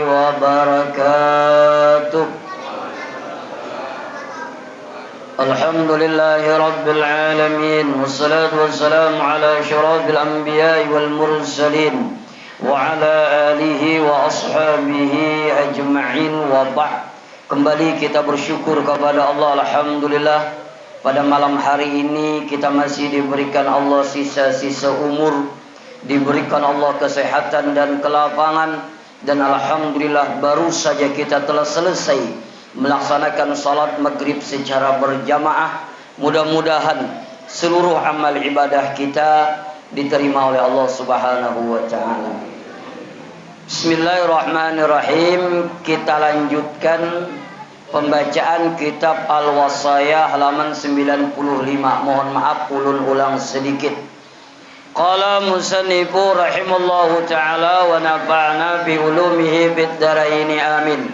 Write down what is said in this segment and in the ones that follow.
wabarakatuh. Alhamdulillahi rabbil alamin, wassalatu wassalamu ala asyrafil anbiya'i wal mursalin wa ala alihi wa ashabihi ajma'in wa ba'd. Kembali kita bersyukur kepada Allah. Alhamdulillah, pada malam hari ini kita masih diberikan Allah sisa-sisa umur, diberikan Allah kesehatan dan kelapangan. Dan alhamdulillah baru saja kita telah selesai melaksanakan salat maghrib secara berjamaah. Mudah-mudahan seluruh amal ibadah kita diterima oleh Allah Subhanahu wa taala. Bismillahirrahmanirrahim. Kita lanjutkan pembacaan kitab Al-Wasaya halaman 95. Mohon maaf ulun ulang sedikit. Qala musannifu rahimallahu ta'ala wa nafa'na bi ulumihi fid dharaini amin.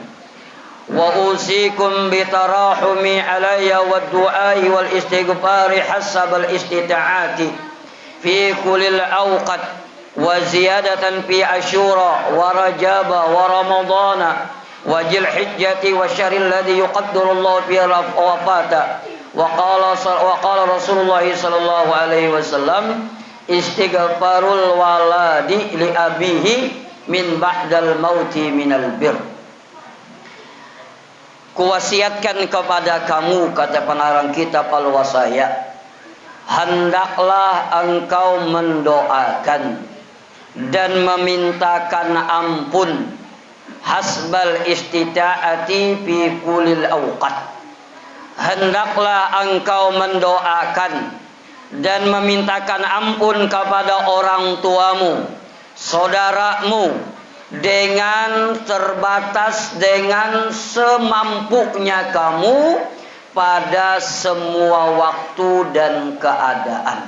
Wa usikum bi tarahumi alayya wad du'ai wal istighfari hasabal istita'ati fi kullil awqat wa ziyadatan fi asyura wa rajaba wa ramadana wa jil hijjati wa syahril ladzi yuqaddiru Allah fi wafata. Wa qala Rasulullah sallallahu alaihi wasallam istighfarul waladi li abihi min ba'dal mauti minal bir. Kuwasiatkan kepada kamu, kata pengarang kitab Al-Wasaya, hendaklah engkau mendoakan dan memintakan ampun hasbal istita'ati fi kulil awqat. Hendaklah engkau mendoakan dan memintakan ampun kepada orang tuamu, saudaramu, dengan terbatas, dengan semampunya kamu pada semua waktu dan keadaan.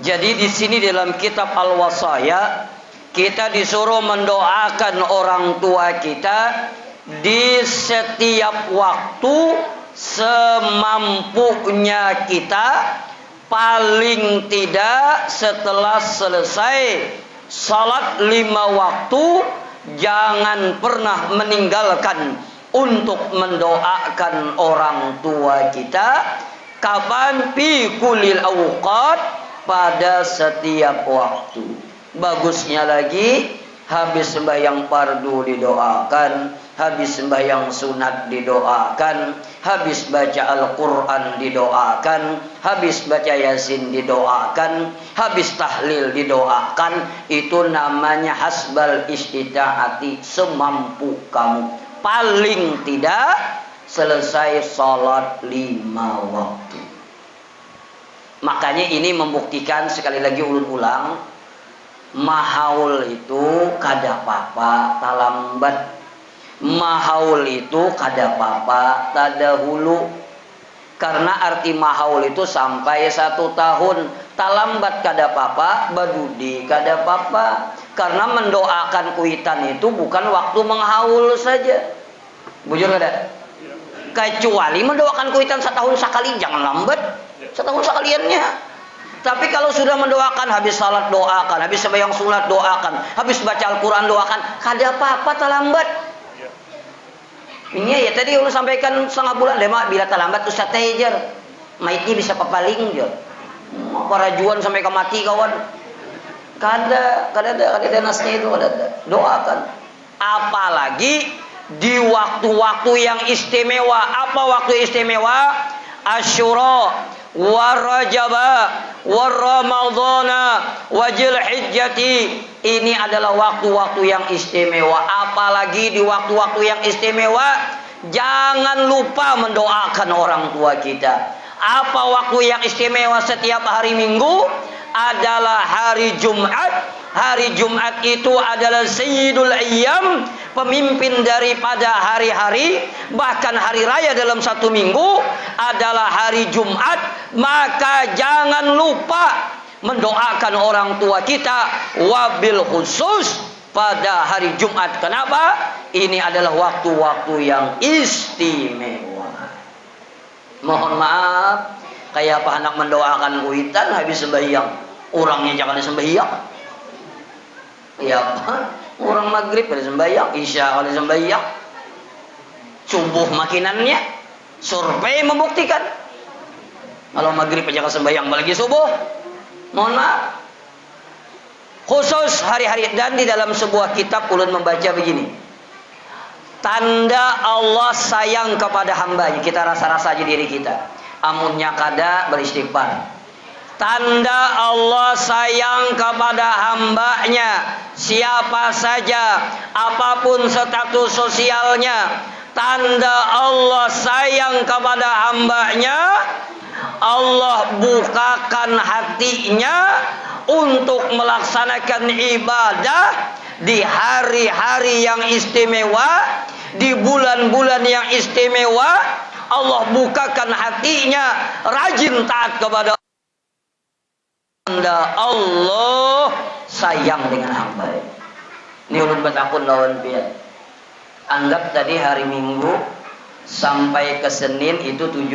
Jadi di sini dalam kitab Al-Wasaya kita disuruh mendoakan orang tua kita di setiap waktu semampunya kita. Paling tidak setelah selesai salat 5 waktu, jangan pernah meninggalkan untuk mendoakan orang tua kita. Kapan? Fi kulil awqat, pada setiap waktu. Bagusnya lagi, habis sembahyang fardu didoakan, habis sembahyang sunat didoakan, habis baca Al-Quran didoakan, habis baca Yasin didoakan, habis tahlil didoakan. Itu namanya hasbal istita'ati, semampu kamu. Paling tidak selesai salat 5 waktu. Makanya ini membuktikan, sekali lagi ulun ulang, mahaul itu kada papa talambat. Mahaul itu kada papa tadahulu. Karena arti mahaul itu sampai 1 tahun. Talambat kada papa, badudi kada papa. Karena mendoakan kuitan itu bukan waktu menghaul saja. Bujur kada? Kecuali mendoakan kuitan 1 tahun sekali, jangan lambat. 1 tahun sekaliannya. Tapi kalau sudah mendoakan, habis salat doakan, habis sembahyang sunat doakan, habis baca Al-Quran doakan, kada apa-apa terlambat. Ini ya tadi ulun sampaikan 1/2 bulan lemak, bila terlambat Ustaz Tajer, maitnya bisa papaling je. Para juan sampai ke mati kawan. Kada nasnya itu kada. Doakan. Apalagi di waktu-waktu yang istimewa. Apa waktu istimewa? Asyura wa rajaba wa ramadhana wa jil hijjati. Ini adalah waktu-waktu yang istimewa. Apalagi di waktu-waktu yang istimewa, jangan lupa mendoakan orang tua kita. Apa waktu yang istimewa setiap hari Minggu? Adalah hari Jumat. Hari Jumat itu adalah sayyidul ayyam, pemimpin daripada hari-hari. Bahkan hari raya dalam 1 minggu adalah hari Jumat. Maka jangan lupa mendoakan orang tua kita, wabil khusus pada hari Jumat. Kenapa? Ini adalah waktu-waktu yang istimewa. Mohon maaf, kayak apa anak mendoakan kuitan habis sembahyang, orangnya jangan sembahyang. Ya apa? Orang maghrib ada sembahyang, isya ada sembahyang, subuh makinannya. Survei membuktikan. Kalau maghrib aja sembahyang, apalagi subuh. Mohon maaf. Khusus hari-hari, dan di dalam sebuah kitab ulun membaca begini. Tanda Allah sayang kepada hambanya. Kita rasa-rasa aja diri kita. Amunnya kada beristighfar. Tanda Allah sayang kepada hambanya, siapa saja, apapun status sosialnya. Tanda Allah sayang kepada hambanya, Allah bukakan hatinya untuk melaksanakan ibadah di hari-hari yang istimewa, di bulan-bulan yang istimewa. Allah bukakan hatinya, rajin taat kepada tanda Allah sayang dengan hamba. Ini ulun batakun lawan pian. Anggap tadi hari Minggu sampai ke Senin itu 7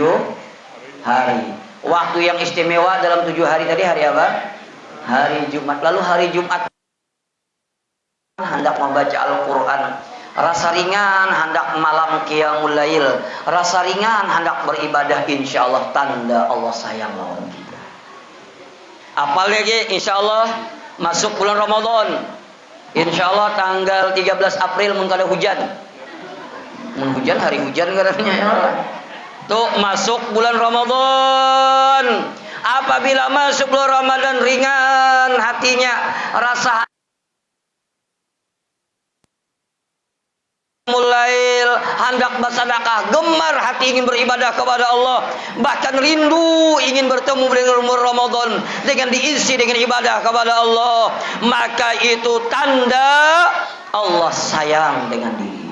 hari. Waktu yang istimewa dalam 7 hari tadi hari apa? Hari Jumat. Lalu hari Jumat hendak membaca Al-Quran. Rasa ringan hendak malam qiyamul lail. Rasa ringan hendak beribadah, insyaallah tanda Allah sayang lawan kita. Apal lagi insyaallah masuk bulan Ramadan. Insyaallah tanggal 13 April mun kada hujan. Mun hujan hari hujan katanya ya. Tuh masuk bulan Ramadan. Apabila masuk bulan Ramadan ringan hatinya, rasa mulai hendak bersedekah, gemar hati ingin beribadah kepada Allah, bahkan rindu ingin bertemu dengan Ramadan dengan diisi dengan ibadah kepada Allah, maka itu tanda Allah sayang dengan diri.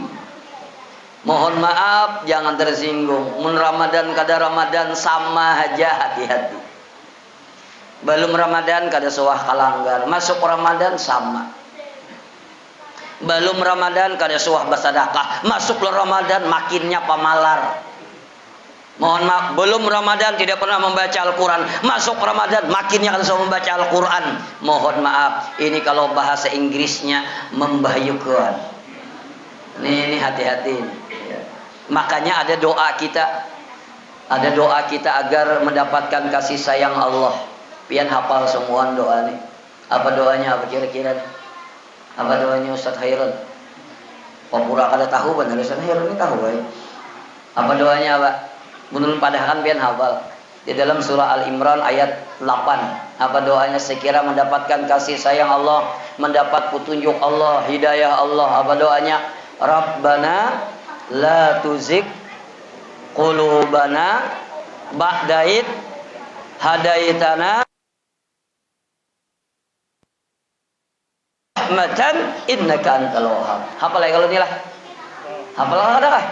Mohon maaf jangan tersinggung. Mun Ramadan kada Ramadan sama aja, hati-hati. Belum Ramadan kada sewah kalanggar, masuk Ramadan sama. Belum Ramadan kada suah bersedekah, masuk bulan Ramadan makinnya pamalar. Mohon maaf, belum Ramadan tidak pernah membaca Al-Quran, masuk Ramadan makinnya kada suah membaca Al-Quran. Mohon maaf, ini kalau bahasa Inggrisnya membahayakan. Ini hati-hati. Makanya ada doa kita agar mendapatkan kasih sayang Allah. Pian hafal semua doa nih. Apa doanya? Apa kira-kira? Apa doanya Ustaz Hairun? Papura kada tahu benar Ustaz Hairun ini tahu ya. Apa doanya Pak? Menurut padahal pian hafal. Di dalam surah Al-Imran ayat 8. Apa doanya sekira mendapatkan kasih sayang Allah, mendapat petunjuk Allah, hidayah Allah. Apa doanya? Rabbana la tuzigh qulubana ba'da id hadaitana rahmatan innaka antal wahhab. Hafal ya kalau inilah. Hafal ada kah?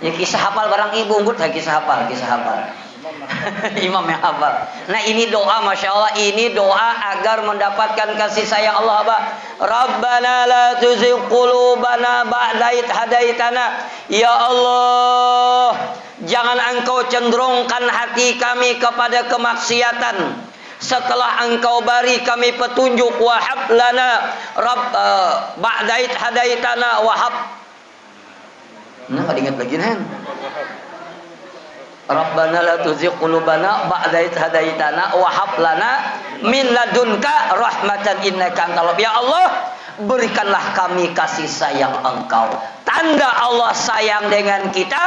Ya kisah hafal barang ibu unggut kisah hafal. Imam yang hafal. Nah ini doa, masya Allah, ini doa agar mendapatkan kasih sayang Allah apa? Rabbana la tuzigh qulubana ba'da id hadaitana. Ya Allah, jangan Engkau cenderungkan hati kami kepada kemaksiatan setelah Engkau beri kami petunjuk. Wahab lana ba'da id hadaitana wahab. Nah, kada ingat lagi nih. Rabbana la tuzigh qulubana ba'da id hadaitana wa hab lana min ladunka rahmatan innaka antal wahhab. Ya Allah, berikanlah kami kasih sayang Engkau. Tanda Allah sayang dengan kita,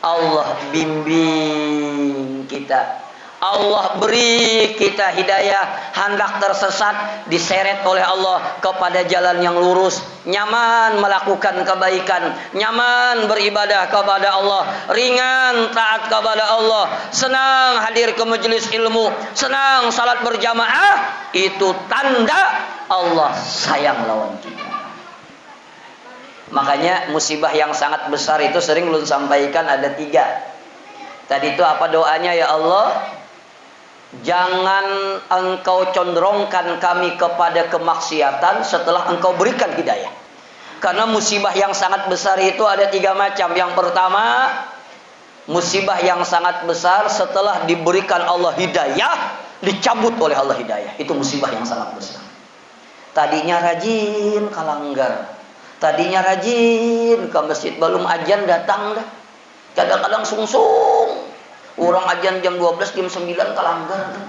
Allah bimbing kita. Allah beri kita hidayah, hendak tersesat diseret oleh Allah kepada jalan yang lurus, nyaman melakukan kebaikan, nyaman beribadah kepada Allah, ringan taat kepada Allah, senang hadir ke majelis ilmu, senang salat berjamaah. Itu tanda Allah sayang lawan kita. Makanya musibah yang sangat besar itu sering ulun sampaikan ada 3. Tadi itu apa doanya? Ya Allah, jangan Engkau condrongkan kami kepada kemaksiatan setelah Engkau berikan hidayah. Karena musibah yang sangat besar itu ada 3 macam. Yang pertama, musibah yang sangat besar setelah diberikan Allah hidayah, dicabut oleh Allah hidayah. Itu musibah yang sangat besar. Tadinya rajin kalanggar. Tadinya rajin ke masjid, belum ajan datang dah. Kadang-kadang sungsung. Orang ajan jam 12, jam 9 kalanggar.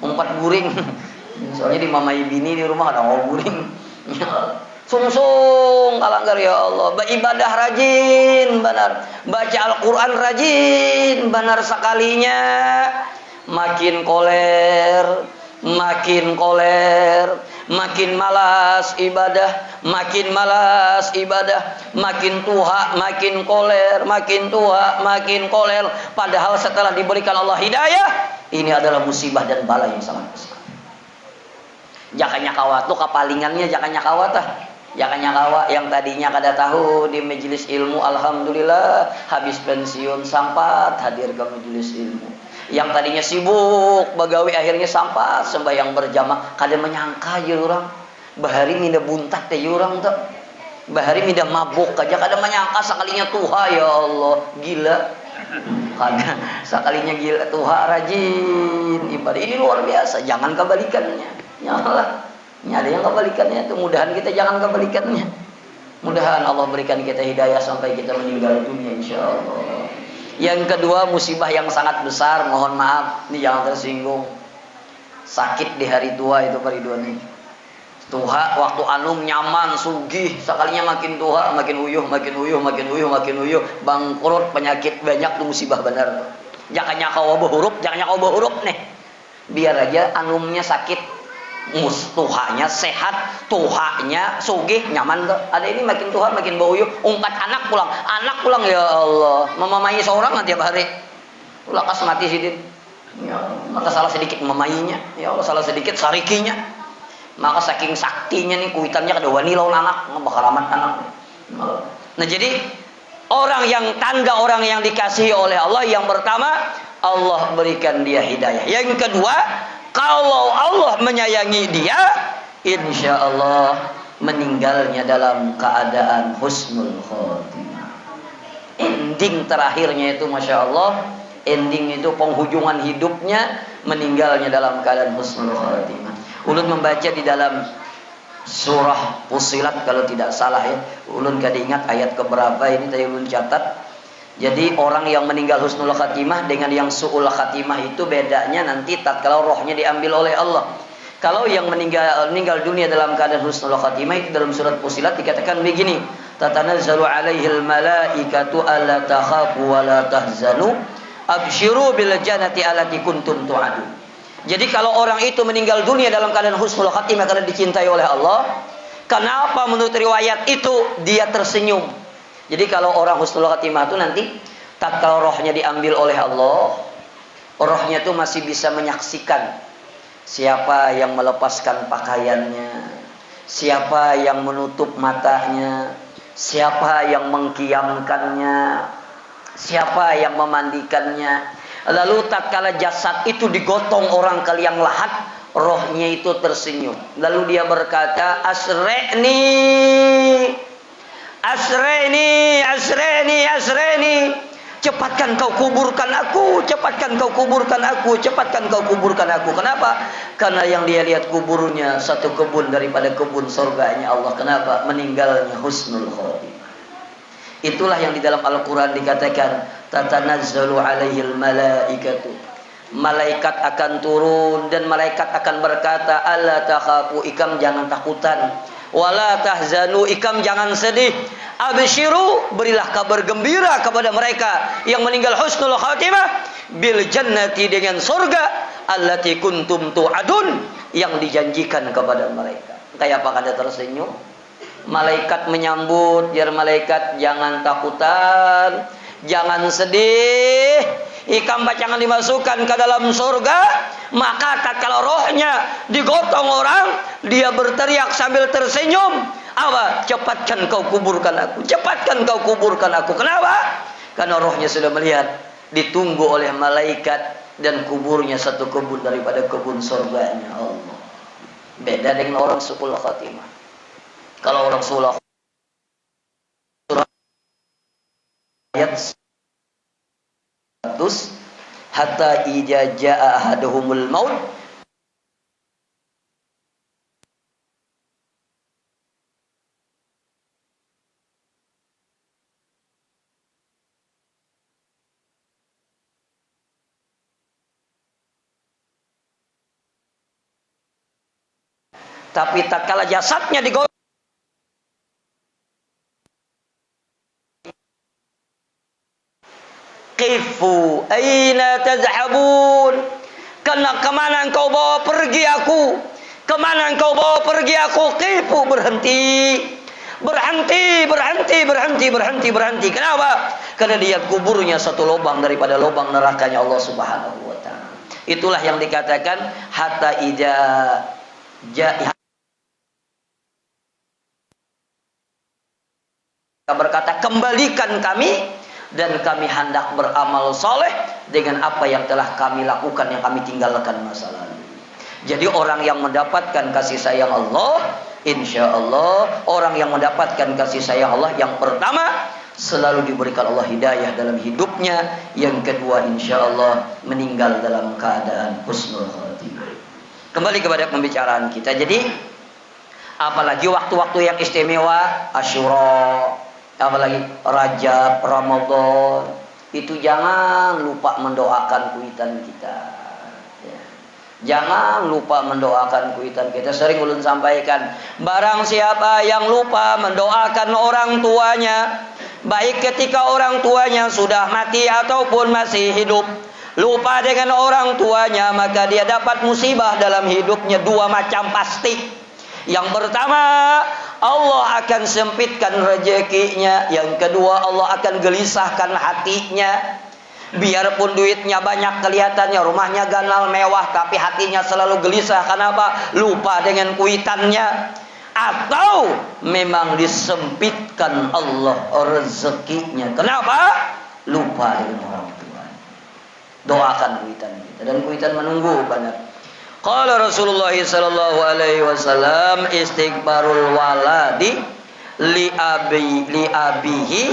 Umpat guring. Soalnya di mamai bini di rumah ada guring. Sungsung kalanggar, ya Allah. Beribadah rajin benar. Baca Al-Quran rajin benar sekalinya. Makin koler, makin koler, makin malas ibadah, makin malas ibadah, makin tua, makin koler, makin tua, makin koler. Padahal setelah diberikan Allah hidayah, ini adalah musibah dan bala yang sangat besar. Jakanya kawat tuh kapalingannya, jakanya kawat ah. Jakanya kawat yang tadinya kada tahu di majelis ilmu, alhamdulillah habis pensiun sampat hadir ke majelis ilmu. Yang tadinya sibuk bagawi akhirnya sampat sembahyang berjamaah. Kada menyangka je orang bahari minda buntat teh orang tuh. Bahari minda mabuk aja kada menyangka sekalinya tuha, ya Allah, gila. Kada sekalinya gila tuha rajin ibadah. Ini luar biasa, jangan kebalikannya. Nyalah. Ini ada yang kebalikannya tuh, mudahan kita jangan kebalikannya. Mudahan Allah berikan kita hidayah sampai kita meninggal dunia insyaallah. Yang kedua, musibah yang sangat besar, mohon maaf, ini jangan tersinggung. Sakit di hari tua itu Ridwan ini. Tuha waktu anum nyaman, sugih, sekalinya makin tuha, makin uyuh, makin uyuh, makin uyuh, makin uyuh, bangkrut, penyakit banyak tuh musibah benar. Jangan nyakawa huruf, jangan nyakawa huruf nih. Biar aja anumnya sakit, tuhanya sehat, tuhanya sugih, nyaman tuh. Ada ini makin tuha, makin bau uyuh, ungkat anak pulang, ya Allah, memamai seorang nanti tiap hari. Lakas mati sidin. Ya, maka salah sedikit memainya, ya Allah, salah sedikit sarikinya. Maka saking saktinya nih kuitannya kada wani lawan anak, bakal amat anak. Nah jadi orang yang tanda orang yang dikasihi oleh Allah, yang pertama Allah berikan dia hidayah. Yang kedua, kalau Allah menyayangi dia, insya Allah meninggalnya dalam keadaan husnul khotimah. Ending terakhirnya itu masya Allah, ending itu penghujungan hidupnya meninggalnya dalam keadaan husnul khotimah. Ulun membaca di dalam surah Fussilat kalau tidak salah ya. Ulun kada ingat ayat keberapa ini, tadi ulun catat. Jadi orang yang meninggal husnul khatimah dengan yang su'ul khatimah itu bedanya nanti tatkala rohnya diambil oleh Allah. Kalau yang meninggal dunia dalam keadaan husnul khatimah itu dalam surat Fussilat dikatakan begini, tatanazzalu alaihil malaikatu alla takhafu wa la tahzanu absyiru bil jannati allati kuntum tu'adun. Jadi kalau orang itu meninggal dunia dalam keadaan husnul khatimah karena dicintai oleh Allah, kenapa menurut riwayat itu dia tersenyum? Jadi kalau orang husnul khatimah itu nanti tatkala rohnya diambil oleh Allah, rohnya itu masih bisa menyaksikan siapa yang melepaskan pakaiannya, siapa yang menutup matanya, siapa yang mengkiamkannya, siapa yang memandikannya. Lalu tatkala jasad itu digotong orang ke liang lahat, rohnya itu tersenyum. Lalu dia berkata, asreni, asreni, asreni, asreni. Cepatkan kau kuburkan aku, cepatkan kau kuburkan aku, cepatkan kau kuburkan aku. Kenapa? Karena yang dia lihat kuburnya satu kebun daripada kebun surganya Allah. Kenapa? Meninggalnya husnul khotimah. Itulah yang di dalam Al-Quran dikatakan, tatanazzalu alaihil malaikatu. Malaikat akan turun dan malaikat akan berkata, alla takhafu, ikam jangan takutan, wala tahzanu, ikam jangan sedih, absyiru, berilah kabar gembira kepada mereka yang meninggal husnul khatimah, bil jannati, dengan surga, allati kuntum tu'adun, yang dijanjikan kepada mereka. Kayak apa kada tersenyum? Malaikat menyambut, biar malaikat jangan takutan, jangan sedih, ikam jangan dimasukkan ke dalam surga. Maka tatkala rohnya digotong orang, dia berteriak sambil tersenyum, apa? Cepatkan kau kuburkan aku, cepatkan kau kuburkan aku. Kenapa? Karena rohnya sudah melihat ditunggu oleh malaikat dan kuburnya satu kebun daripada kebun surganya Allah. Beda dengan orang su'ul khatimah. Kalau orang su'ul ayat 100, hatta idza jaa ahaduhumul maut Tapi tatkala jasadnya digoreng, qifu aina tadhhabun, karena kemana engkau bawa pergi aku, kemana engkau bawa pergi aku. Qifu, berhenti. Kenapa? Karena dia kuburnya satu lubang daripada lubang nerakanya Allah Subhanahu wa taala. Itulah yang dikatakan hatta ida berkata, kembalikan kami dan kami hendak beramal soleh dengan apa yang telah kami lakukan, yang kami tinggalkan masa lalu. Jadi orang yang mendapatkan kasih sayang Allah, insya Allah orang yang mendapatkan kasih sayang Allah, yang pertama selalu diberikan Allah hidayah dalam hidupnya, yang kedua insya Allah meninggal dalam keadaan husnul khatimah. Kembali kepada pembicaraan kita. Jadi apalagi waktu-waktu yang istimewa, Asyura, apalagi Rajab, Ramadan, itu jangan lupa mendoakan kuitan kita. Ya. Jangan lupa mendoakan kuitan kita. Sering ulun sampaikan, barang siapa yang lupa mendoakan orang tuanya, baik ketika orang tuanya sudah mati ataupun masih hidup, lupa dengan orang tuanya, maka dia dapat musibah dalam hidupnya dua macam pasti. Yang pertama, Allah akan sempitkan rezekinya. Yang kedua, Allah akan gelisahkan hatinya. Biarpun duitnya banyak kelihatannya, rumahnya ganal mewah, tapi hatinya selalu gelisah. Kenapa? Lupa dengan kuitannya. Atau memang disempitkan Allah rezekinya. Kenapa? Lupa dengan orang tua. Doakan kuitan kita, dan kuitan menunggu banyak. Qala Rasulullah sallallahu alaihi wasallam, istighfarul waladi li abihi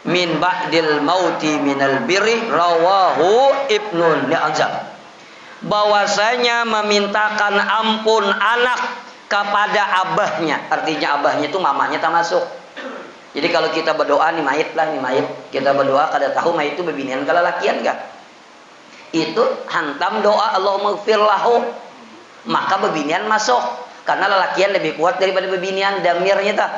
min ba'dil mauti minal birri, rawahu Ibnu Najah. Bahwasanya memintakan ampun anak kepada abahnya, artinya abahnya itu mamanya termasuk. Jadi kalau kita berdoa nih mayit, kita berdoa kada tahu mayit itu bebinian kala lakian kah? Itu hantam doa Allahumma ighfir lahu, maka bebinian masuk, karena lelakian lebih kuat daripada bebinian damirnya tak.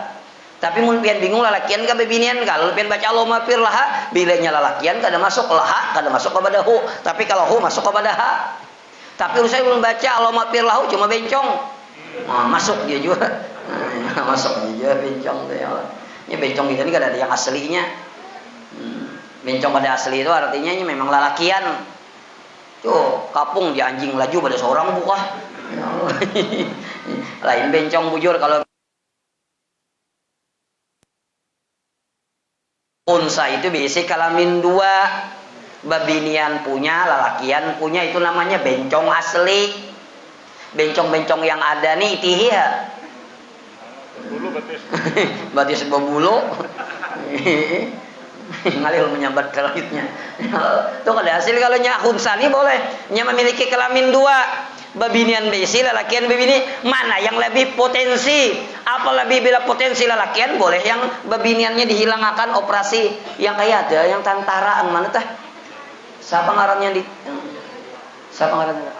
Tapi mun pian bingung lelakian ka bebinian, kalau pian baca Allahumma ighfir laha, bilanya lelakian kada masuk laha, kada masuk kepada hu, tapi kalau hu masuk kepada ha. Tapi usai belum baca Allahumma ighfir lahu cuma bencong, masuk dia juga. Masuk dia bencong dia. Ini bencong kita ini kada ada yang aslinya. Bencong pada asli itu artinya ini memang lelakian. Tuh kapung di anjing laju pada seorang buka. Lain bencong bujur. Kalau unsa itu biasa kalamin dua, babinian punya, lalakian punya, itu namanya bencong asli. Bencong-bencong yang ada nih tihia. Bulu batis. Batis bulu. Ngalih menyambat ke langitnya. Tuh kada hasil kalau nya hunsani boleh. Nya memiliki kelamin dua, babinian besi, lalakian babini, mana yang lebih potensi? Apa lebih bila potensi lalakian boleh yang babiniannya dihilangkan operasi, yang kayak ada yang tantaraan mana tah? Siapa ngarannya di siapa ngarannya?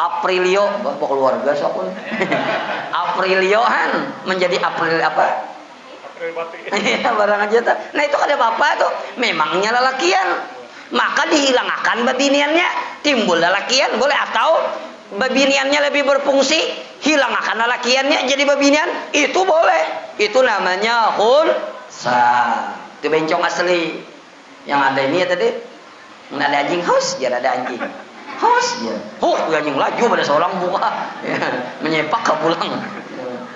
Aprilio, bah keluarga siapa? Aprilioan menjadi April apa? Iya barang aja tuh. Nah itu ada apa tuh? Memangnya lalakian, maka dihilangkan babiniannya, timbul lalakian boleh, atau babiniannya lebih berfungsi, hilangkan lalakiannya jadi babinian, itu boleh. Itu namanya hunsa. Itu bencong asli. Yang ada ini ya tadi, nggak ada anjing haus, jangan ada anjing haus ya. Anjing laju pada seorang buka, menyepak ke pulang.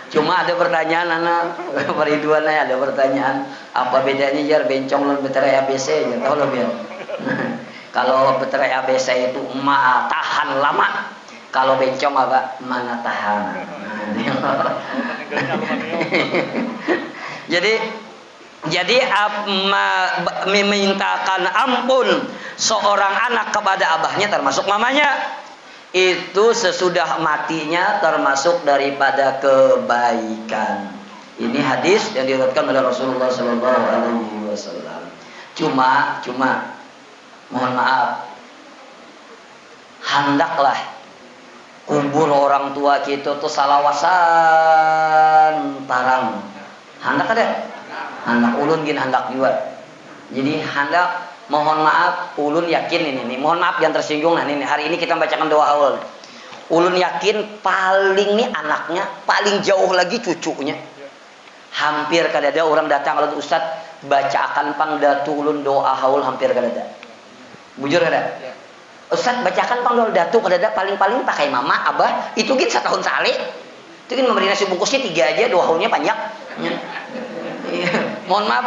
Cuma ada pertanyaan anak Periduan, ada pertanyaan, apa bedanya jar bencong dan beterai ABC? Ya tahu lo biar. Kalau beterai ABC itu tahan lama, kalau bencong apa mana tahan. Jadi memintakan ampun seorang anak kepada abahnya termasuk mamanya, itu sesudah matinya termasuk daripada kebaikan. Ini hadis yang diriwayatkan oleh Rasulullah sallallahu alaihi wasallam. Cuma mohon maaf, hendaklah kubur orang tua kita tuh salawasan tarang. Handak ada? Handak ulun gin handak juga. Jadi hendak mohon maaf, ulun yakin ini. Mohon maaf yang tersinggung nah ini. Hari ini kita bacakan doa haul. Ulun yakin paling nih anaknya, paling jauh lagi cucunya. Hampir kadada orang datang kalau Ustaz bacakan pang datu ulun doa haul hampir kadada. Bujur kada? Ustaz bacakan pang doa datu kadada paling-paling pakai mama, abah, itu gin setahun sekali. Itu gin memberi nasi bungkusnya 3 aja, doa haulnya banyak. Mohon maaf.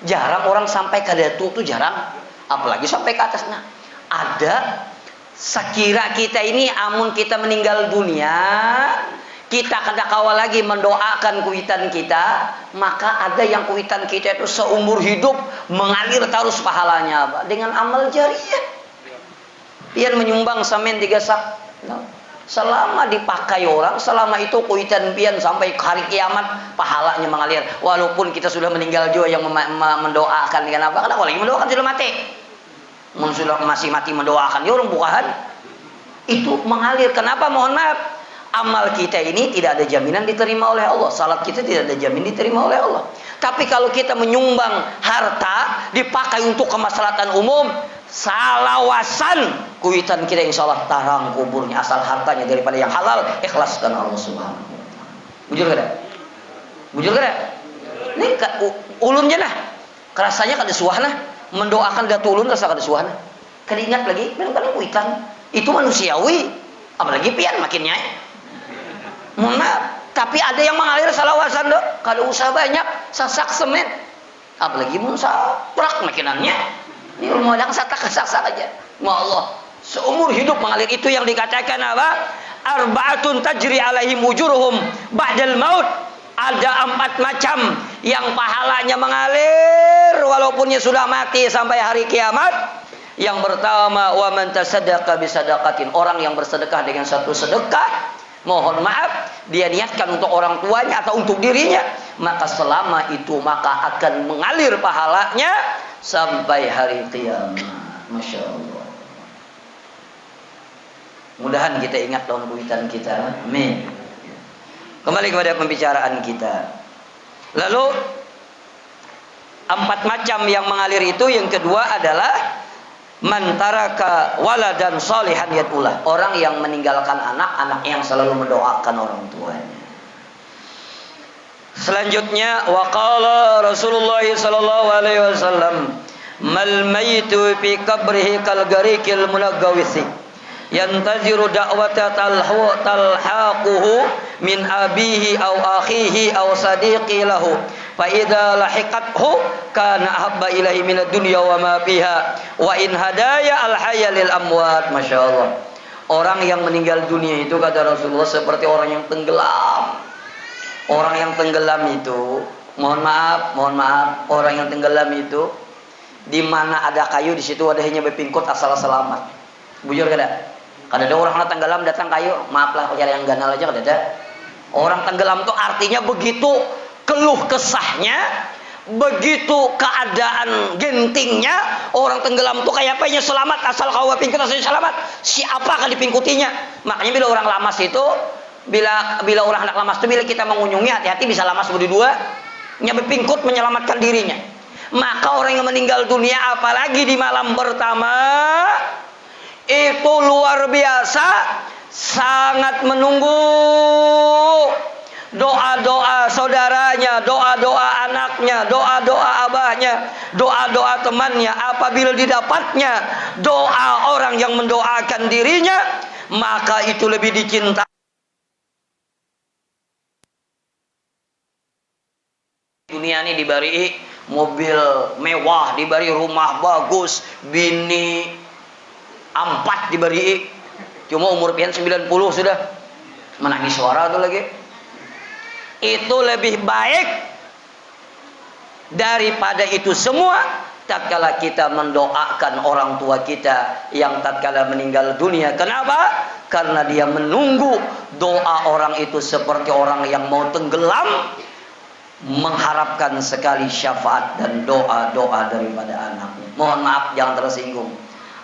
Jarang orang sampai ke datu tuh jarang, apalagi sampai ke atas. Nah, ada sekira kita ini amun kita meninggal dunia, kita kada kawal lagi mendoakan kuitan kita, maka ada yang kuitan kita itu seumur hidup mengalir terus pahalanya dengan amal jariah. Dia menyumbang samen 3 sak. Selama dipakai orang, selama itu kuitan pian sampai hari kiamat pahalanya mengalir. Walaupun kita sudah meninggal juga yang mendoakan dengan apa? Kenapa lagi mendoakan sudah mati? Sudah masih mati mendoakan, ya orang bukan. Itu mengalir. Kenapa? Mohon maaf. Amal kita ini tidak ada jaminan diterima oleh Allah. Salat kita tidak ada jamin diterima oleh Allah. Tapi kalau kita menyumbang harta dipakai untuk kemaslahatan umum, salawasan kuitan kita insya Allah tarang kuburnya, asal hartanya daripada yang halal, ikhlas karena Allah Subhanahu wa taala. Bujur kada? Bujur kada? Ini ulunnya nah. Kerasanya kada suahna mendoakan datu ulun rasa kada suahna. Kada ingat lagi, kadang-kadang kuitan itu manusiawi, apalagi pian makinnya. Mohon maaf, tapi ada yang mengalir salawasan dok, kada usah banyak, sasak semen. Apalagi mun saprak makinannya. Ini mau yang sasak aja. Ma Allah, seumur hidup mengalir. Itu yang dikatakan apa? Arba'atun tajri alaihim ujurhum ba'dal maut. Ada 4 macam yang pahalanya mengalir walaupunnya sudah mati sampai hari kiamat. Yang pertama, wa man tasaddaqa bisadaqatin, orang yang bersedekah dengan satu sedekah, mohon maaf, dia niatkan untuk orang tuanya atau untuk dirinya, maka selama itu maka akan mengalir pahalanya sampai hari kiamat. Masya Allah. Mudahan kita ingat dalam kuitan kita. Amin. Kembali kepada pembicaraan kita. Lalu 4 macam yang mengalir itu, yang kedua adalah man taraka waladan shalihan yad'ulah, orang yang meninggalkan anak yang selalu mendoakan orang tuanya. Selanjutnya waqala Rasulullah sallallahu alaihi wasallam mal mayyitu fi qabrihi kal garikil munaggawisi yantaziru da'wata talhaquhu min abihi aw akhihi aw sadiqi lahu fa idza lahiqathu kana ahabba ilaihi minad dunya wa ma fiha wa in hadaya al hayya lil amwat. Masyaallah, orang yang meninggal dunia itu kata Rasulullah seperti orang yang tenggelam. Orang yang tenggelam itu, mohon maaf, orang yang tenggelam itu di mana ada kayu di situ ada hanya berpingkut asal selamat. Bujur kada? Kada ada orang tenggelam datang kayu, maaflah kalau yang ganal aja kada ada. Orang tenggelam itu artinya begitu keluh kesahnya, begitu keadaan gentingnya, orang tenggelam itu kayak apanya selamat asal kau berpingkut asal selamat. Siapa akan dipingkutinya? Makanya bila orang lamas itu Bila orang anak lamas itu bila kita mengunjungi, hati-hati bisa lamas berdua, nyabepingkut menyelamatkan dirinya. Maka orang yang meninggal dunia apalagi di malam pertama itu luar biasa, sangat menunggu doa-doa saudaranya, doa-doa anaknya, doa-doa abahnya, doa-doa temannya. Apabila didapatnya doa orang yang mendoakan dirinya, maka itu lebih dicintai. Dunia ini diberi mobil mewah, diberi rumah bagus, bini 4 diberi, cuma umur pian 90 sudah menangis suara tuh lagi. Itu lebih baik daripada itu semua tatkala kita mendoakan orang tua kita yang tatkala meninggal dunia. Kenapa? Karena dia menunggu doa orang itu seperti orang yang mau tenggelam, mengharapkan sekali syafaat dan doa-doa daripada anaknya. Mohon maaf jangan tersinggung.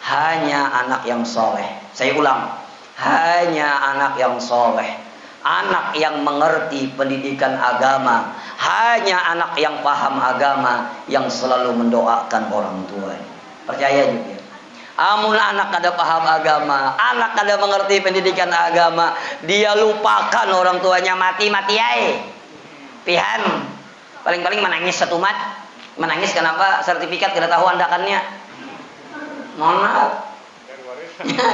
Hanya anak yang soleh. Saya ulang, hanya anak yang soleh, anak yang mengerti pendidikan agama, hanya anak yang paham agama, yang selalu mendoakan orang tuanya. Percaya juga. Amun anak kada paham agama, anak kada mengerti pendidikan agama, dia lupakan orang tuanya, mati-mati ae. Pihan, paling-paling menangis satu mat. Menangis kenapa? Sertifikat kada tahu andakannya. Mohon maaf.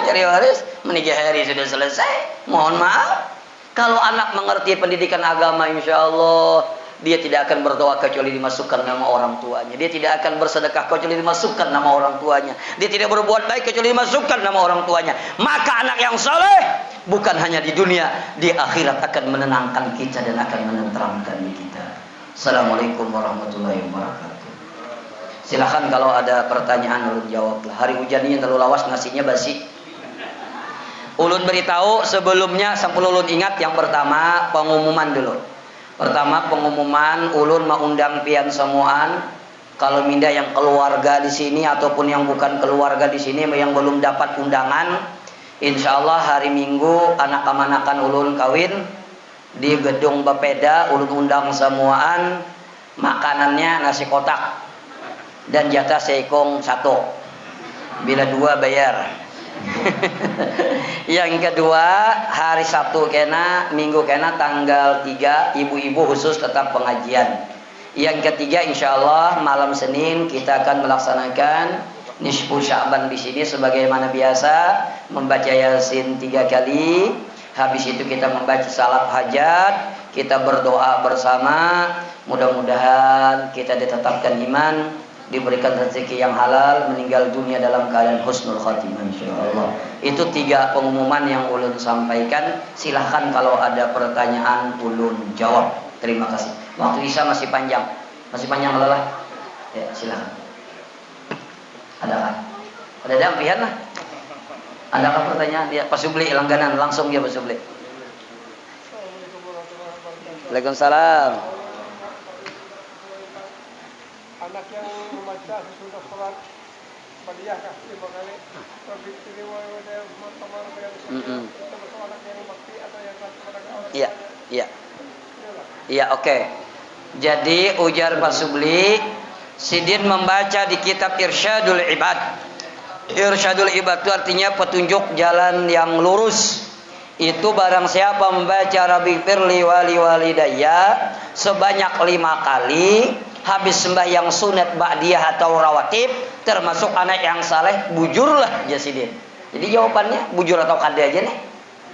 Cari waris, menikah hari sudah selesai. Mohon maaf. Kalau anak mengerti pendidikan agama, insya Allah dia tidak akan berdoa kecuali dimasukkan nama orang tuanya. Dia tidak akan bersedekah kecuali dimasukkan nama orang tuanya. Dia tidak berbuat baik kecuali dimasukkan nama orang tuanya. Maka anak yang saleh bukan hanya di dunia, di akhirat akan menenangkan kita dan akan menenteramkan kita. Assalamualaikum warahmatullahi wabarakatuh. Silakan kalau ada pertanyaan ulun jawablah. Hari hujan ini terlalu lawas, nasinya basi. Ulun beritahu sebelumnya sampun ulun ingat yang pertama pengumuman dulu. Pertama pengumuman ulun mengundang pian semuaan. Kalau minda yang keluarga di sini ataupun yang bukan keluarga di sini yang belum dapat undangan, insya Allah hari Minggu anak amanakan ulun kawin di gedung Bapeda. Ulun undang semuaan, makanannya nasi kotak dan jatah seikong satu. Bila dua bayar. Yang kedua hari Sabtu kena, Minggu kena tanggal 3 ibu-ibu khusus tetap pengajian. Yang ketiga insya Allah malam Senin kita akan melaksanakan Nisfu Sya'ban di sini sebagaimana biasa, membaca Yasin 3 kali. Habis itu kita membaca salat hajat, kita berdoa bersama. Mudah-mudahan kita ditetapkan iman, diberikan rezeki yang halal, meninggal dunia dalam keadaan husnul khatimah insyaallah. Itu 3 pengumuman yang ulun sampaikan. Silahkan kalau ada pertanyaan ulun jawab. Terima kasih. Waktu Isya masih panjang. Masih panjang lelah. Ya, silahkan. Adakah? Ada pihan lah. Adakah pertanyaan? Ya, Pak Subli langganan langsung ya Pak Subli. Waalaikumsalam. Anak yang membaca sesudah sholat Padiyah kah 5 kali Rabbi tiri wa tamar dengan termasuk anak yang bakti atau yang kepada orang Iya, iya. Iya, oke. Jadi ujar Pak Subli, Sidin membaca di kitab Irsyadul Ibad. Irsyadul Ibad itu artinya petunjuk jalan yang lurus. Itu barang siapa membaca Rabbi firli wali walidayya sebanyak 5 kali habis sembahyang sunat ba'diyah atau rawatib, termasuk anak yang saleh, bujurlah Jasidin. Jadi jawabannya bujur atau kada aja nih?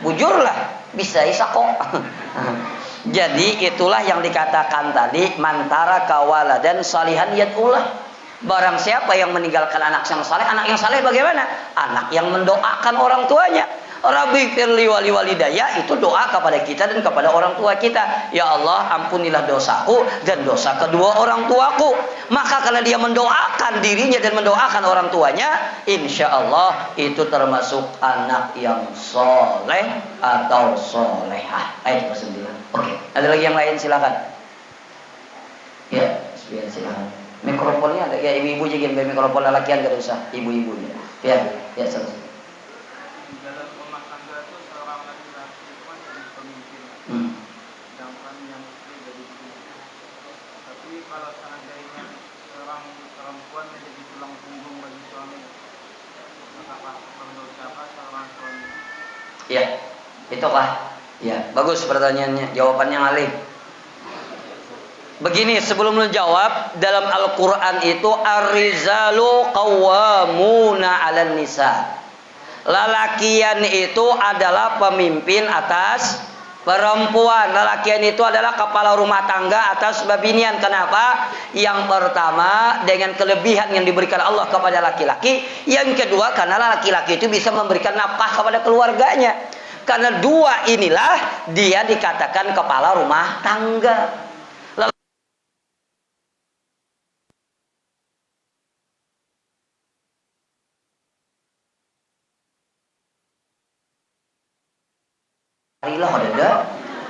Bujurlah, bisa isa kok. Jadi itulah yang dikatakan tadi, mantara kawala dan salihan yadullah. Barang siapa yang meninggalkan anak yang saleh bagaimana? Anak yang mendoakan orang tuanya. Rabbi firli wali walidayya itu doa kepada kita dan kepada orang tua kita. Ya Allah, ampunilah dosaku dan dosa kedua orang tuaku. Maka karena dia mendoakan dirinya dan mendoakan orang tuanya, insya Allah itu termasuk anak yang soleh atau solehah. Ayat ke-9. Oke, ada lagi yang lain silakan. Ya, silakan. Mikrofonnya ada ya, ibu-ibu juga mikrofon lelakian gak usah, ibu-ibu ya. Ya, selesai. Sedangkan yang istri jadi istri. Tapi kalau seandainya seorang perempuan menjadi tulang punggung bagi suami, apakah mendosa seorang suami? Ya, itukah? Ya, bagus pertanyaannya. Jawabannya alim. Begini, sebelum menjawab, dalam Al-Quran itu ar-rijalu qawwamuna 'alan nisa. Lalakian itu adalah pemimpin atas perempuan. Lalakian itu adalah kepala rumah tangga atas babinian. Kenapa? Yang pertama dengan kelebihan yang diberikan Allah kepada laki-laki. Yang kedua karena laki-laki itu bisa memberikan nafkah kepada keluarganya. Karena dua inilah dia dikatakan kepala rumah tangga. Harilah ada,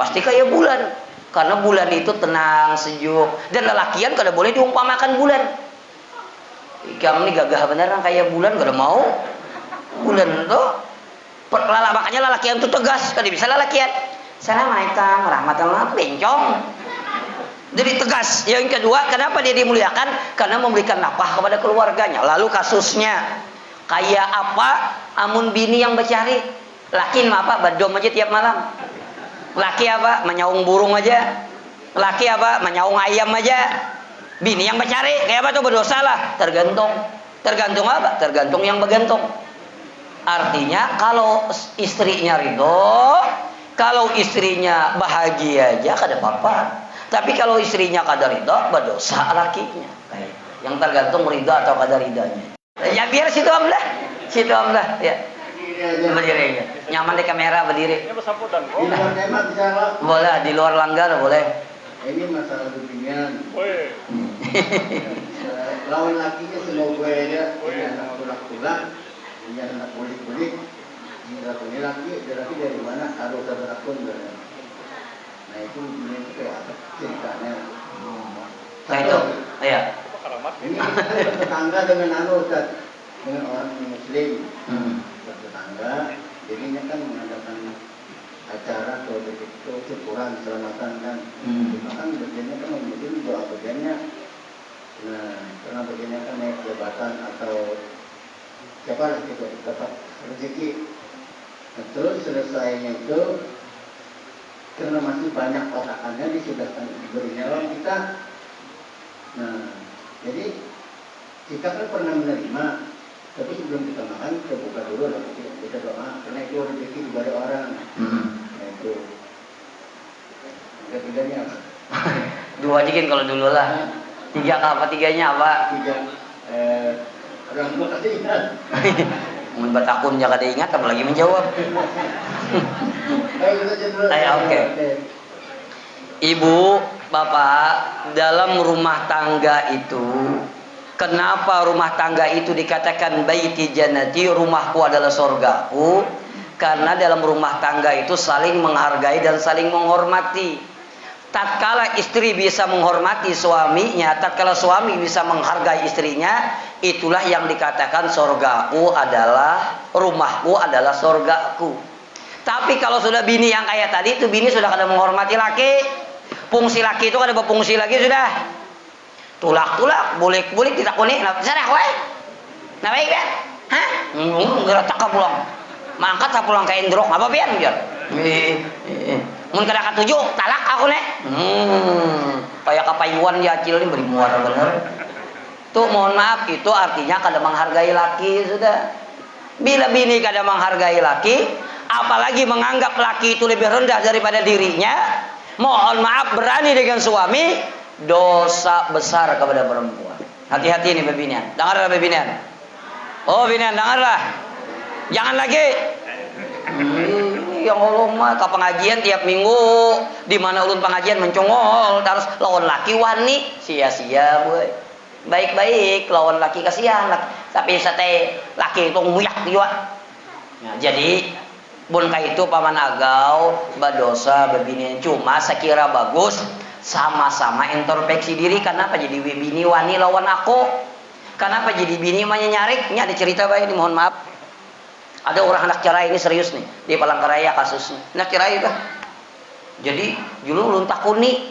pasti kayak bulan. Karena bulan itu tenang, sejuk. Dan lelakian kada boleh diumpamakan bulan. Kamu ini gagah beneran kayak bulan, kada mau. Bulan itu Makanya lalakian itu tegas, kan bisa lalakian. Assalamualaikum warahmatullahi wabarakatuh. Bencong. Jadi tegas. Yang kedua, kenapa dia dimuliakan? Karena memberikan nafkah kepada keluarganya. Lalu kasusnya kayak apa? Amun bini yang becari, laki apa? Badom aja tiap malam. Laki apa? Menyaung burung aja. Laki apa? Menyaung ayam aja. Bini yang becari, kayak apa tuh? Berdosa lah. Tergantung. Tergantung apa? Tergantung yang bergantung. Artinya kalau istrinya ridho, kalau istrinya bahagia aja kada apa-apa. Tapi kalau istrinya kada ridho, berdosa lakinya. Yang tergantung ridho atau kada ridhonya. Ya biar situ amlah. Situ amlah ya. Berdiri aja. Nyaman di kamera berdiri. Ini bersambutan kok. Di luar tema bicara. Boleh, di luar langgar boleh. Ini masalah dunia. Woi. Lawan lakinya semua gue aja. Ini anak tulak-tulak. Ini anak bulik-bulik. Ini laki dari mana? Harus ada akun. Nah itu ini kayak apa ceritanya? Nah itu, iya. Ini bertetangga dengan dengan orang Muslim. Bertetangga, jadinya kan mengadakan acara atau itu syukuran selamatan kan. Kan bagiannya kan mungkin doa bagiannya. Nah, karena bagiannya kan naik jabatan atau siapa lah gitu dapat rezeki. Nah, terus selesainya itu karena masih banyak otakannya disudahkan diberinya orang kita. Nah, jadi kita kan pernah menerima, tapi sebelum kita makan kita buka dulu lah kita doa karena itu rezeki kepada orang. Nah itu tiga-tiganya apa? Dua aja kan kalau dulu lah. Tiga apa tiganya apa? Tiga orang tua kasih ingat. Mun batakun jaga dia ingat apalagi menjawab. Ayo kita dulu. Ayo, oke. Ibu, bapak, dalam rumah tangga itu, kenapa rumah tangga itu dikatakan baiti jannati, rumahku adalah surgaku? Karena dalam rumah tangga itu saling menghargai dan saling menghormati. Tatkala istri bisa menghormati suaminya, tatkala suami bisa menghargai istrinya, itulah yang dikatakan surgaku adalah, rumahku adalah surgaku. Tapi kalau sudah bini yang kayak tadi itu, bini sudah kada menghormati laki, fungsi laki itu kada berfungsi lagi sudah. Tulak-tulak, bulik-bulik ditakuni, "Sarah kowe?" Nah baik kan? Hah? Ngeretak ka pulang. Mangkat ka pulang ka indrok, apa pian biar? Mun kada katuju, talak aku nek. Kayak kapayuan di acil ini beri muara bener. Tuh mohon maaf, itu artinya kada menghargai laki sudah. Bila bini kada menghargai laki, apalagi menganggap laki itu lebih rendah daripada dirinya, mohon maaf berani dengan suami, dosa besar kepada perempuan. Hati-hati nih bebinian. Dengarlah bebinian. Oh binian, dengarlah. Jangan lagi. Ya Allah mah ke pengajian tiap minggu, di mana ulun pengajian mencongol, terus lawan laki wani, sia-sia boy. Baik-baik lawan laki kasihan, tapi sate laki itu nguyak juga. Nah, jadi bunka itu paman agau badosa bebini, cuma sekira bagus sama-sama introspeksi diri. Kenapa jadi bini wani lawan aku? Kenapa jadi bini mah nyarik? Ini ada cerita baik ini, mohon maaf. Ada orang anak cerai ini serius nih di Palangkaraya kasusnya. Anak cerai itu. Jadi dulu ulun takuni.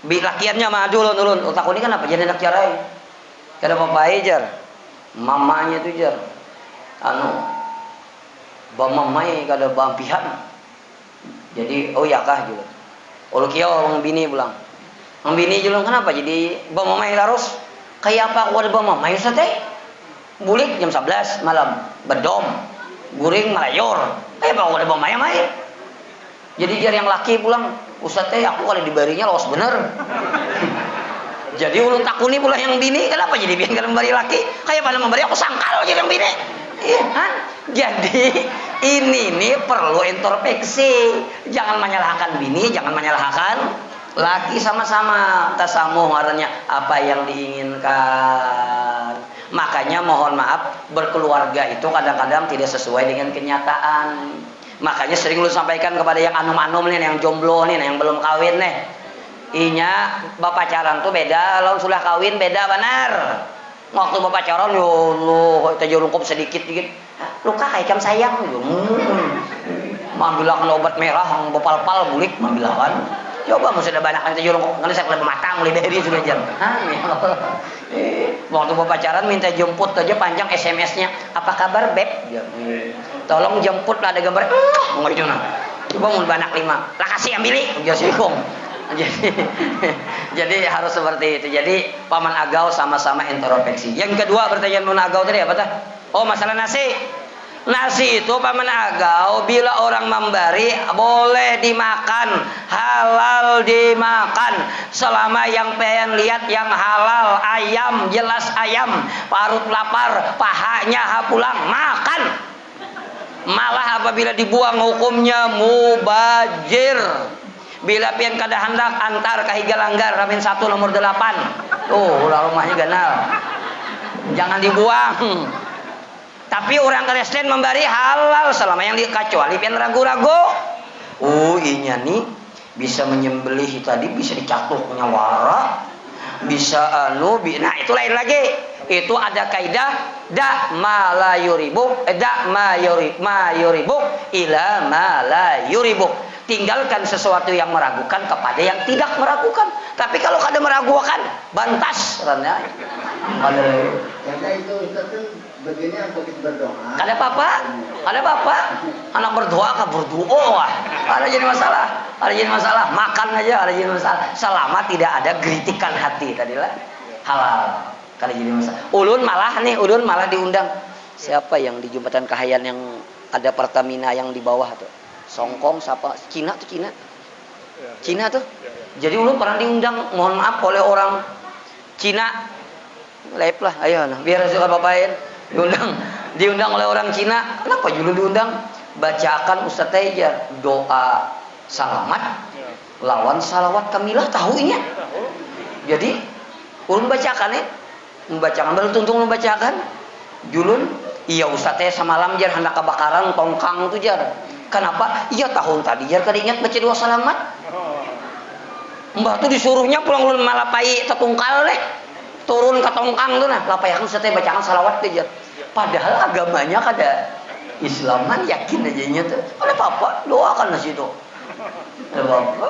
Lakiannya maju ulun takuni kan apa jadi anak cerai. Kada apa-apa jar. Mamanya tuh jar. Bamamai kada bampihan. Jadi oh ya kah gitu. Ulu kieu orang bini pulang. Ang bini julung kenapa jadi bamamai terus? Kayak apa aku ada bamamai sate? Bulik jam 11 malam, bedom, guring melayor. Apa aku ada bamamai mai? Jadi jar yang laki pulang, Ustaz teh aku kalau dibarinya los bener. Jadi ulun takuni pula yang bini, kenapa jadi biar kalau membari laki? Kayak pada membari aku sangkal jadi yang bini. Iya kan? Jadi ini nih perlu introspeksi. Jangan menyalahkan bini, jangan menyalahkan laki, sama-sama tasamuh ngarannya apa yang diinginkan. Makanya mohon maaf, berkeluarga itu kadang-kadang tidak sesuai dengan kenyataan. Makanya sering lu sampaikan kepada yang anum-anum nih, yang jomblo nih, yang belum kawin nih. Inya bapak pacaran tuh beda, lalu sudah kawin beda benar. Waktu bapak pacaran yo lu kita jorungkup sedikit. luka kayak ikan sayang. Mambilakan obat merah, yang bopal-pal bulik, mambilakan. Coba mau sudah banyak nanti jurung, nanti saya lebih matang, mulai dari sudah jam. Waktu pacaran minta jemput aja panjang SMS-nya. Apa kabar beb? Tolong jemput lah ada gambar. Nggak itu nah. Coba mau banyak 5. Lah kasih ambil. Jadi harus seperti itu. Jadi paman agau sama-sama introspeksi. Yang kedua pertanyaan paman agau tadi apa tah? Oh masalah nasi. Nasi itu paman agau bila orang memberi boleh dimakan, halal dimakan selama yang pengen lihat yang halal. Ayam jelas ayam, parut lapar, pahanya hapulang makan. Malah apabila dibuang hukumnya mubajir. Bila pian kada hendak antar kahiga langgar ramin 1 nomor 8. Ulah rumahnya ganal. Jangan dibuang. Tapi orang Kristen memberi halal selama yang kecuali pian ragu-ragu. Inya nih bisa menyembelih tadi, bisa dicatuk nyawara, bisa nah itu lain lagi. Itu ada kaidah da ma la yuribuk, da ma yuribuk ila ma la yuribuk. Tinggalkan sesuatu yang meragukan kepada yang tidak meragukan. Tapi kalau kada meragukan, bantas karena Karena itu Ustaz kan begini yang begitu berdoa. Kada apa-apa. Ada apa-apa. Anak berdoa kan berdoa. Ada jadi masalah. Ada jadi masalah. Makan aja ada jadi masalah. Selama tidak ada geritikan hati tadilah halal. Kada jadi masalah. Ulun malah diundang. Siapa yang di Jembatan Kahayan yang ada Pertamina yang di bawah tuh? Songkong siapa? Cina tuh. Cina tuh. Jadi ulun pernah diundang, mohon maaf oleh orang Cina. Lep lah, ayo nah, biar suka bapain. Diundang oleh orang Cina. Kenapa dulu diundang? Bacakan Ustaz Tejar doa salamat lawan salawat kamilah tahunya. Jadi ulun bacakan membacakan baru tuntung membacakan. Julun iya Ustaz teh samalam jar hendak kebakaran tongkang tu jar. Kenapa? Iya tahun tadi jar kada ingat baca doa salamat. Mbah tuh disuruhnya pulang ulun malapai tetungkal deh. Turun ke tongkang tuh nah, lapayakan Ustaz teh bacakan salawat teh jar. Padahal agamanya kada Islaman yakin aja nya tuh. Ada apa-apa doakan nasi itu. Ada apa-apa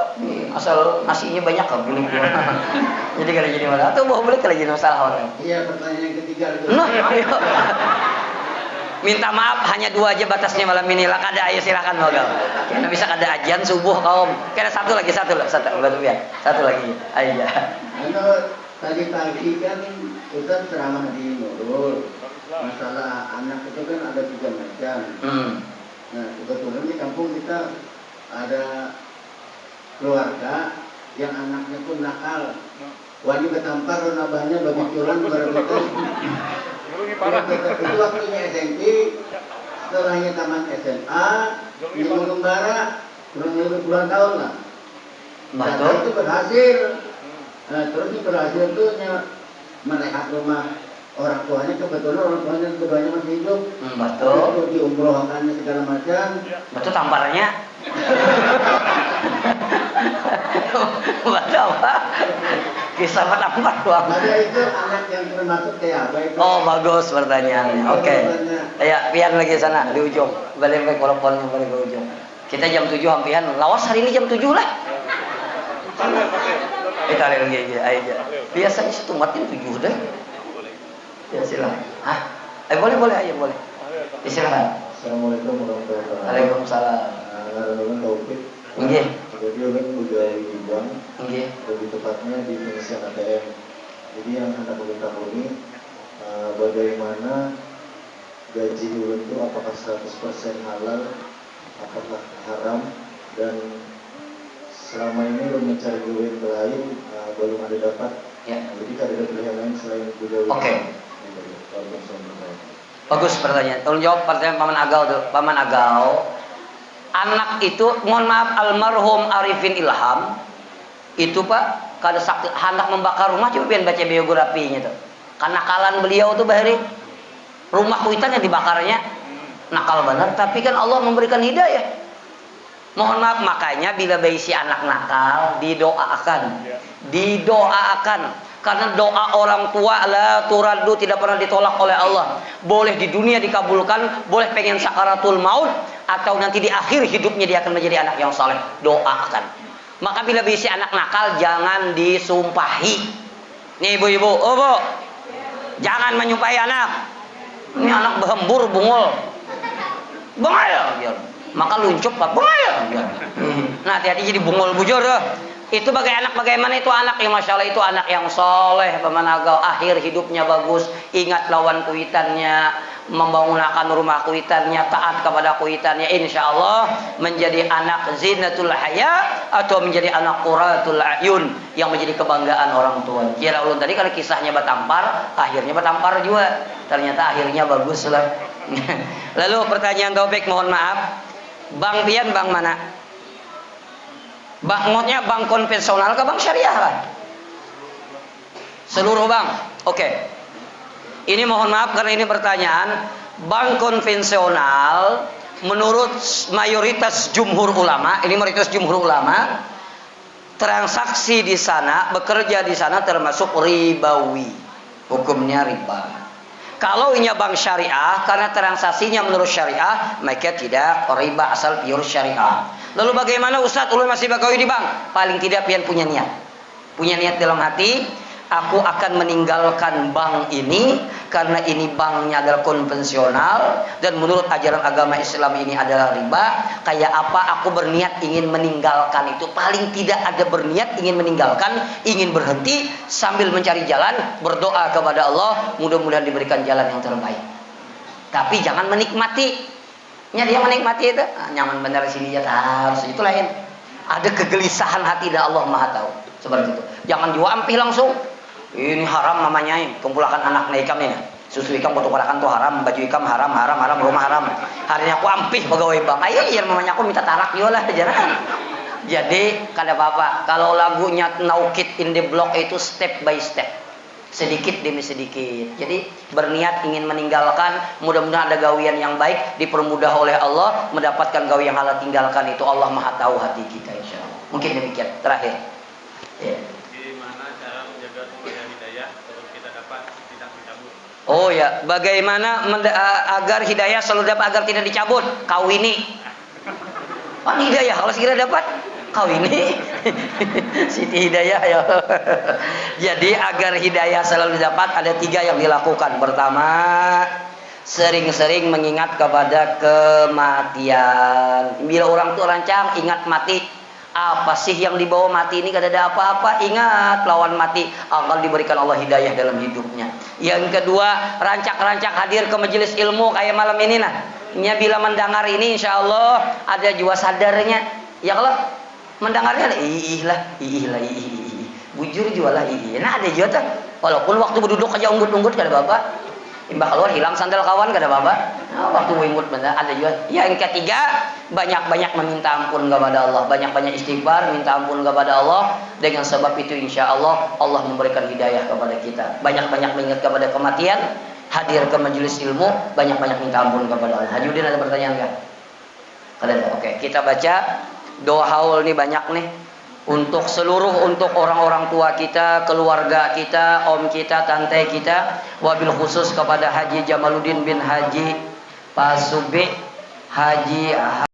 asal nasinya banyak kan boleh. Jadi kada jadi masalah. Tuh boleh kada jadi masalah orang. Iya, pertanyaan yang ketiga itu. Nah, ayo. Minta maaf hanya 2 aja batasnya malam ini lah kada ayo silakan moga. Karena bisa kada ajian subuh kaum. Kada satu lagi satu biar. Satu lagi. Ayo. Tadi pagi kan Ustaz ceramah di Nurul. Masalah anak itu kan ada 3 macam. Nah, kebetulan di kampung kita ada keluarga yang anaknya pun nakal. Wajib ketampar nabahnya bagi curan berarti. Itu waktunya SMP, setelahnya tamat SMA, di Mengembara, kurang lebih puluhan tahun lah. Dan itu berhasil. Nah, terus itu berhasil tuh melihat rumah orang tuanya, kebetulan orang tuanya keduanya masih hidup. Betul. Itu diumrohkannya segala macam. Betul tamparnya. Betul apa? Kisah tampar doang. Maka itu anak yang termasuk kayak apa itu? Oh bagus pertanyaannya. Oke. Ya pian lagi sana di ujung. Balik ke kolom-kolomnya balik ke ujung. Kita jam 7 hampian. Lawas hari ini jam 7 lah. Kita lagi aja. Biasanya setumatin 7 deh. Ya silakan. Hah? Boleh ayo boleh. Silakan. Assalamualaikum warahmatullahi wabarakatuh. Waalaikumsalam. Harapan Taufik. Nggih. Jadi ulun budaya di bank. Nggih. Lebih tepatnya di pengisian ATM. Jadi yang hendak ulun tahu ini bagaimana gaji ulun itu apakah 100% halal, apakah haram, dan selama ini ulun mencari duit lain belum ada dapat. Ya. Jadi tidak ada pilihan lain selain budaya. Oke. Bagus pertanyaan. Tolong jawab pertanyaan Paman Agau tuh. Paman Agau, anak itu, mohon maaf almarhum Arifin Ilham itu Pak, kada sakti hendak membakar rumah, coba pian baca biografinya tuh. Kenakalan beliau tuh bahari rumah kuitan yang dibakarnya nakal benar, tapi kan Allah memberikan hidayah. Mohon maaf, makanya bila bayi si anak nakal didoakan. Karena doa orang tua la turaddu, tidak pernah ditolak oleh Allah. Boleh di dunia dikabulkan, boleh pengen sakaratul maut, atau nanti di akhir hidupnya dia akan menjadi anak yang saleh. Doakan. Maka bila bisa anak nakal jangan disumpahi. Nih ibu-ibu, oh bu, jangan menyumpahi anak. Ini anak berhembur bungul. Bungul ya. Maka luncup Pak, bungul ya. Nah, hati-hati jadi bungul bujur tuh. Itu bagaimana itu anak yang masya Allah itu anak yang soleh, pemanagau, akhir hidupnya bagus, ingat lawan kuitannya, membangunkan rumah kuitannya, taat kepada kuitannya, insya Allah menjadi anak zinatul haya atau menjadi anak quratul ayun yang menjadi kebanggaan orang tua. Kira ulun tadi kalau kisahnya batampar, akhirnya batampar juga, ternyata akhirnya bagus lah. Lalu pertanyaan Taufik, mohon maaf, Bang Pian bang mana? Maksudnya bank konvensional ke bank syariah kan? Seluruh bank. Oke. Ini mohon maaf karena ini pertanyaan. Bank konvensional menurut mayoritas jumhur ulama, ini mayoritas jumhur ulama, transaksi di sana, bekerja di sana termasuk ribawi. Hukumnya riba. Kalau ini bank syariah, karena transaksinya menurut syariah, maka tidak riba, asal pure syariah. Lalu bagaimana Ustaz? Ulun masih bagawi di bank? Paling tidak pian punya niat. Punya niat dalam hati, aku akan meninggalkan bank ini karena ini banknya adalah konvensional dan menurut ajaran agama Islam ini adalah riba. Kayak apa aku berniat ingin meninggalkan itu? Paling tidak ada berniat ingin meninggalkan, ingin berhenti sambil mencari jalan, berdoa kepada Allah, mudah-mudahan diberikan jalan yang terbaik. Tapi jangan menikmati. Dia menikmati itu nyaman benar sini ya harus itu lain. Ada kegelisahan hati dan Allah Maha tahu. Seperti itu. Jangan diwampih langsung. Ini haram namanya, kumpulkan anak ikam ini. Susu ikam kumpulkan tuh haram, baju ikam haram, rumah haram. Hari ini aku ampih pegawai bank. Ayo ya mamanya aku minta tarak yolah jangan. Jadi kada apa-apa. Kalau lagunya Now Kid in the Block itu step by step. Sedikit demi sedikit. Jadi berniat ingin meninggalkan, mudah-mudahan ada gawian yang baik, dipermudah oleh Allah, mendapatkan gawi yang halal, tinggalkan itu. Allah Maha tahu hati kita insyaallah. Mungkin demikian. Terakhir. Ya. Bagaimana cara menjaga supaya hidayah sebelum kita dapat tidak dicabut? Oh ya, bagaimana agar hidayah selalu dapat, agar tidak dicabut? Kawini. Hidayah kalau segera dapat kawini. Siti Hidayah ya. Jadi agar hidayah selalu dapat ada 3 yang dilakukan. Pertama, sering-sering mengingat kepada kematian. Bila orang tua rancang ingat mati, apa sih yang dibawa mati ini? Kada ada apa-apa. Ingat lawan mati akan diberikan Allah hidayah dalam hidupnya. Yang kedua, rancak-rancak hadir ke majelis ilmu kayak malam ini nah. Bila mendengar ini insya Allah ada jiwa sadarnya. Ya kalau mendengarnya lah, bujur jualah nah ada juga tuh. Walaupun waktu berduduk aja unggut-unggut kada bapak, imbah keluar hilang sandal kawan kada bapak. Nah, waktu unggut bener ada juga. Yang ketiga, banyak-banyak meminta ampun kepada Allah, banyak-banyak istighfar, minta ampun kepada Allah. Dengan sebab itu insya Allah Allah memberikan hidayah kepada kita. Banyak-banyak mengingat kepada kematian, hadir ke majelis ilmu, banyak-banyak minta ampun kepada Allah. Hajudin ada pertanyaan enggak? Kalian oke, kita baca doa haul nih banyak nih untuk orang-orang tua kita, keluarga kita, om kita, tante kita, wabil khusus kepada Haji Jamaluddin bin Haji Pasubi, Haji